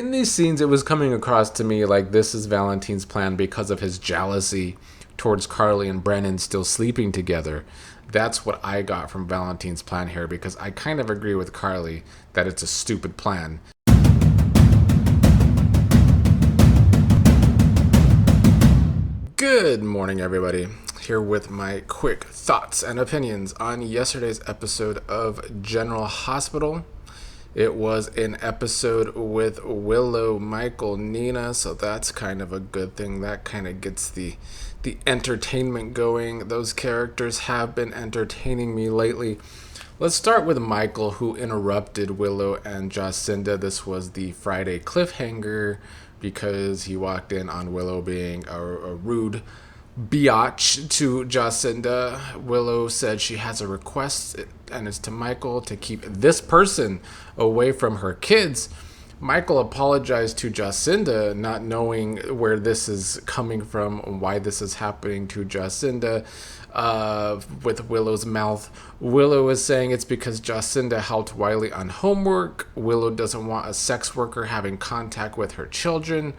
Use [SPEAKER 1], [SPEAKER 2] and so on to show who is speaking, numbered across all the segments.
[SPEAKER 1] In these scenes, it was coming across to me like this is Valentin's plan because of his jealousy towards Carly and Brennan still sleeping together. That's what I got from Valentin's plan here, because I kind of agree with Carly that it's a stupid plan. Good morning, everybody. Here with my quick thoughts and opinions on yesterday's episode of General Hospital. It was an episode with Willow, Michael, Nina, so that's kind of a good thing. That kind of gets the entertainment going. Those characters have been entertaining me lately. Let's start with Michael, who interrupted Willow and Jacinda. This was the Friday cliffhanger because he walked in on Willow being a rude biatch to Jacinda. Willow said she has a request, and it's to Michael to keep this person away from her kids. Michael apologized to Jacinda, not knowing where this is coming from, why this is happening to Jacinda. With Willow's mouth, Willow is saying it's because Jacinda helped Wiley on homework. Willow doesn't want a sex worker having contact with her children.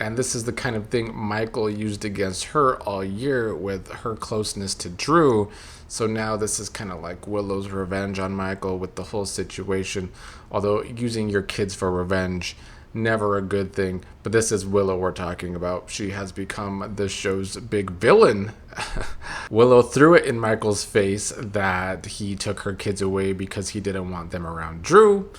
[SPEAKER 1] And this is the kind of thing Michael used against her all year with her closeness to Drew. So now this is kind of like Willow's revenge on Michael with the whole situation. Although using your kids for revenge, never a good thing. But this is Willow we're talking about. She has become this show's big villain. Willow threw it in Michael's face that he took her kids away because he didn't want them around Drew,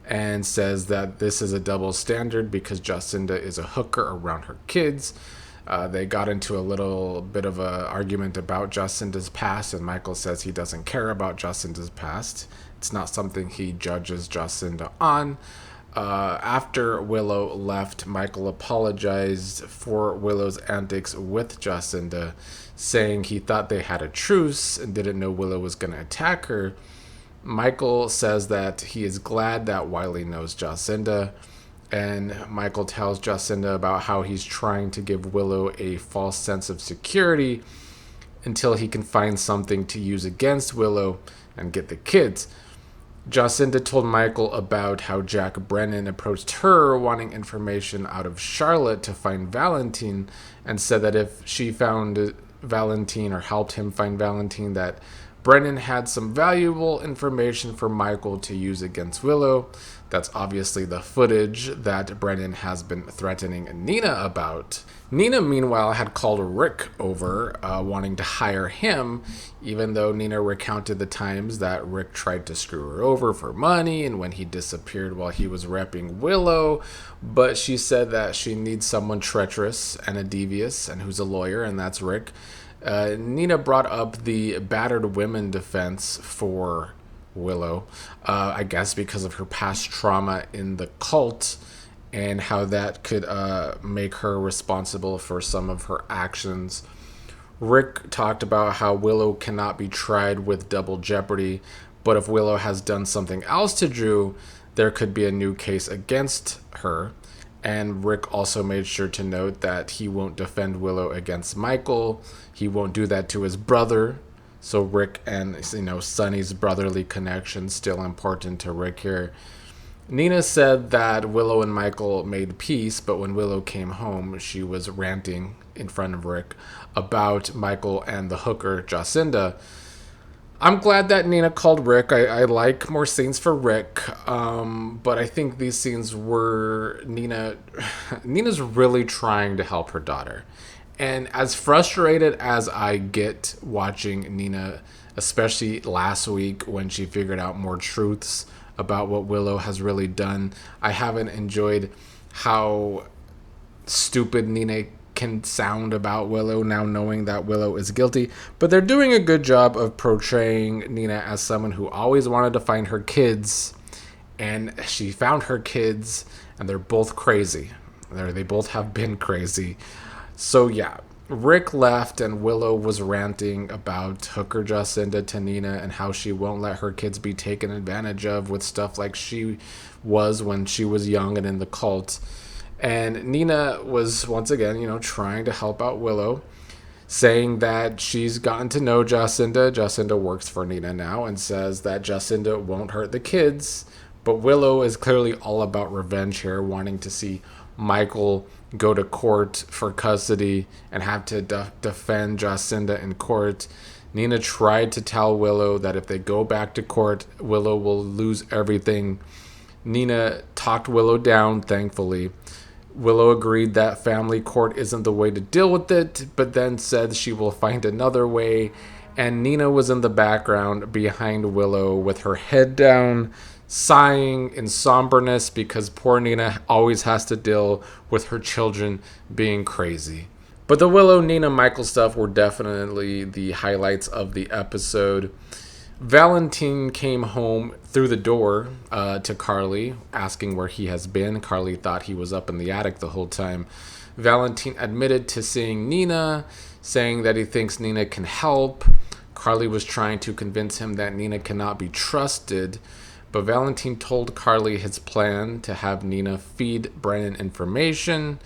[SPEAKER 1] and says that this is a double standard because Jacinda is a hooker around her kids. They got into a little bit of an argument about Jacinda's past, and Michael says he doesn't care about Jacinda's past. It's not something he judges Jacinda on. After Willow left, Michael apologized for Willow's antics with Jacinda, saying he thought they had a truce and didn't know Willow was going to attack her. Michael says that he is glad that Wiley knows Jacinda, and Michael tells Jacinda about how he's trying to give Willow a false sense of security until he can find something to use against Willow and get the kids. Jacinda told Michael about how Jack Brennan approached her wanting information out of Charlotte to find Valentin, and said that if she found Valentin or helped him find Valentin, that Brennan had some valuable information for Michael to use against Willow. That's obviously the footage that Brennan has been threatening Nina about. Nina, meanwhile, had called Rick over, wanting to hire him, even though Nina recounted the times that Rick tried to screw her over for money and when he disappeared while he was repping Willow. But she said that she needs someone treacherous and a devious, and who's a lawyer, and that's Rick. Nina brought up the battered women defense for Willow, I guess because of her past trauma in the cult and how that could make her responsible for some of her actions. Rick talked about how Willow cannot be tried with double jeopardy, but if Willow has done something else to Drew, there could be a new case against her. And Rick also made sure to note that he won't defend Willow against Michael. He won't do that to his brother. So Rick and, Sonny's brotherly connection still important to Rick here. Nina said that Willow and Michael made peace, but when Willow came home, she was ranting in front of Rick about Michael and the hooker, Jacinda. I'm glad that Nina called Rick. I like more scenes for Rick, but I think these scenes were Nina's really trying to help her daughter. And as frustrated as I get watching Nina, especially last week when she figured out more truths about what Willow has really done, I haven't enjoyed how stupid Nina can sound about Willow now, knowing that Willow is guilty. But they're doing a good job of portraying Nina as someone who always wanted to find her kids, and she found her kids, and they're both crazy. They both have been crazy. So yeah, Rick left and Willow was ranting about hooker Jacinda to Nina and how she won't let her kids be taken advantage of with stuff like she was when she was young and in the cult. And Nina was, once again, trying to help out Willow, saying that she's gotten to know Jacinda. Jacinda works for Nina now and says that Jacinda won't hurt the kids, But Willow is clearly all about revenge here, wanting to see Michael go to court for custody and have to defend Jacinda in court. Nina tried to tell Willow that if they go back to court, Willow will lose everything. Nina talked Willow down, thankfully. Willow agreed that family court isn't the way to deal with it, but then said she will find another way. And Nina was in the background behind Willow with her head down, sighing in somberness because poor Nina always has to deal with her children being crazy. But the Willow, Nina, Michael stuff were definitely the highlights of the episode. Valentin came home through the door to Carly, asking where he has been. Carly thought he was up in the attic the whole time. Valentin admitted to seeing Nina, saying that he thinks Nina can help. Carly was trying to convince him that Nina cannot be trusted, but Valentin told Carly his plan to have Nina feed Brennan information.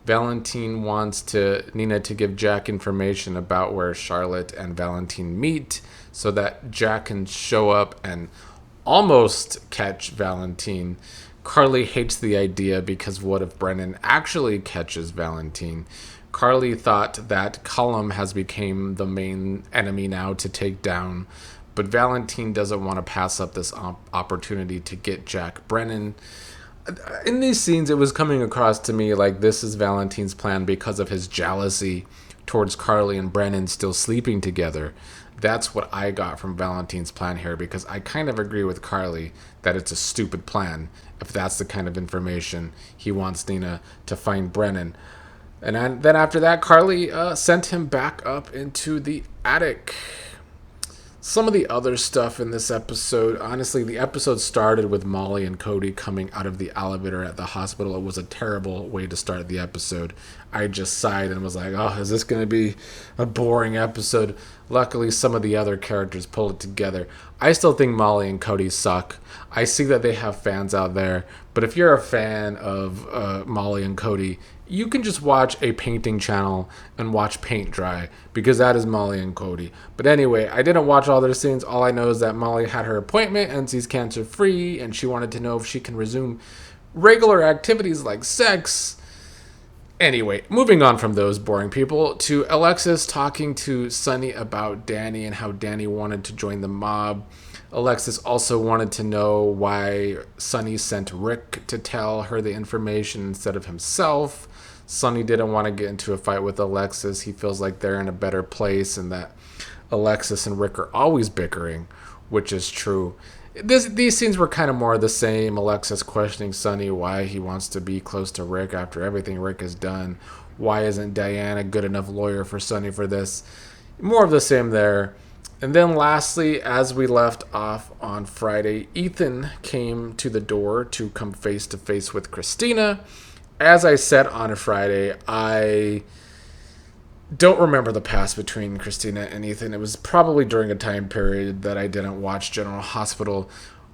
[SPEAKER 1] Valentin wants Nina to give Jack information about where Charlotte and Valentin meet so that Jack can show up and almost catch Valentin. Carly hates the idea because what if Brennan actually catches Valentin? Carly thought that Cullum has become the main enemy now to take down, but Valentin doesn't want to pass up this opportunity to get Jack Brennan. In these scenes, it was coming across to me like this is Valentin's plan because of his jealousy towards Carly and Brennan still sleeping together. That's what I got from Valentin's plan here, because I kind of agree with Carly that it's a stupid plan if that's the kind of information he wants Nina to find Brennan. And then after that, Carly sent him back up into the attic. Some of the other stuff in this episode, honestly, the episode started with Molly and Cody coming out of the elevator at the hospital. It was a terrible way to start the episode. I just sighed and was like, oh, is this going to be a boring episode? Luckily, some of the other characters pulled it together. I still think Molly and Cody suck. I see that they have fans out there, but if you're a fan of Molly and Cody, you can just watch a painting channel and watch paint dry, because that is Molly and Cody. But anyway, I didn't watch all their scenes. All I know is that Molly had her appointment and she's cancer free, and she wanted to know if she can resume regular activities like sex. Anyway, moving on from those boring people to Alexis talking to Sonny about Danny and how Danny wanted to join the mob. Alexis also wanted to know why Sonny sent Rick to tell her the information instead of himself. Sonny didn't want to get into a fight with Alexis. He feels like they're in a better place and that Alexis and Rick are always bickering, which is true. These scenes were kind of more the same. Alexis questioning Sonny why he wants to be close to Rick after everything Rick has done. Why isn't Diane a good enough lawyer for Sonny for this? More of the same there. And then lastly, as we left off on Friday, Ethan came to the door to come face to face with Kristina. As I said on Friday, I don't remember the past between Kristina and Ethan. It was probably during a time period that I didn't watch General Hospital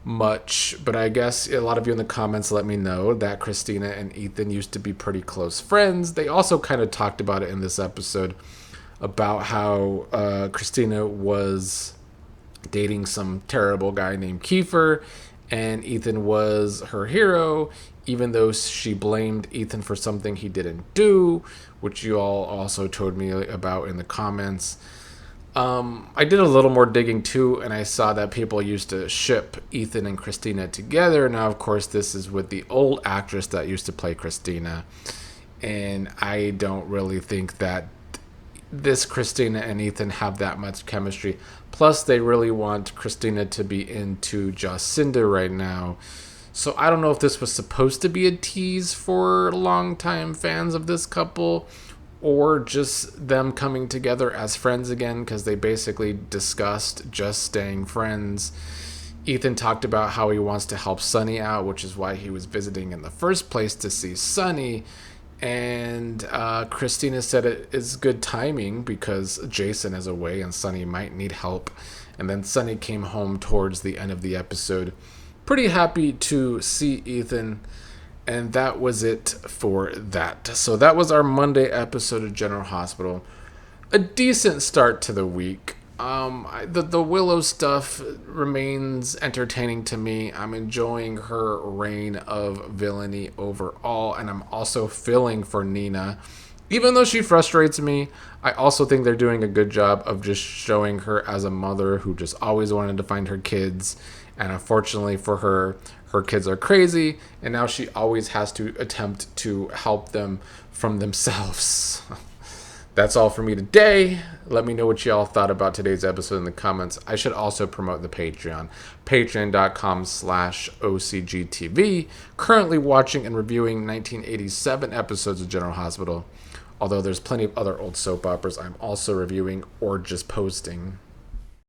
[SPEAKER 1] much, but I guess a lot of you in the comments let me know that Kristina and Ethan used to be pretty close friends. They also kind of talked about it in this episode about how Kristina was dating some terrible guy named Kiefer, and Ethan was her hero, even though she blamed Ethan for something he didn't do, which you all also told me about in the comments. I did a little more digging too, and I saw that people used to ship Ethan and Kristina together. Now, of course, this is with the old actress that used to play Kristina, and I don't really think that this Kristina and Ethan have that much chemistry. Plus, they really want Kristina to be into Jacinda right now. So I don't know if this was supposed to be a tease for longtime fans of this couple, or just them coming together as friends again, because they basically discussed just staying friends. Ethan talked about how he wants to help Sonny out, which is why he was visiting in the first place, to see Sonny. And Kristina said it is good timing because Jason is away and Sonny might need help. And then Sonny came home towards the end of the episode. Pretty happy to see Ethan. And that was it for that. So that was our Monday episode of General Hospital. A decent start to the week. The Willow stuff remains entertaining to me. I'm enjoying her reign of villainy overall, and I'm also feeling for Nina. Even though she frustrates me, I also think they're doing a good job of just showing her as a mother who just always wanted to find her kids. And unfortunately for her, her kids are crazy, and now she always has to attempt to help them from themselves. That's all for me today. Let me know what y'all thought about today's episode in the comments. I should also promote the Patreon. Patreon.com/OCGTV. Currently watching and reviewing 1987 episodes of General Hospital. Although there's plenty of other old soap operas I'm also reviewing or just posting.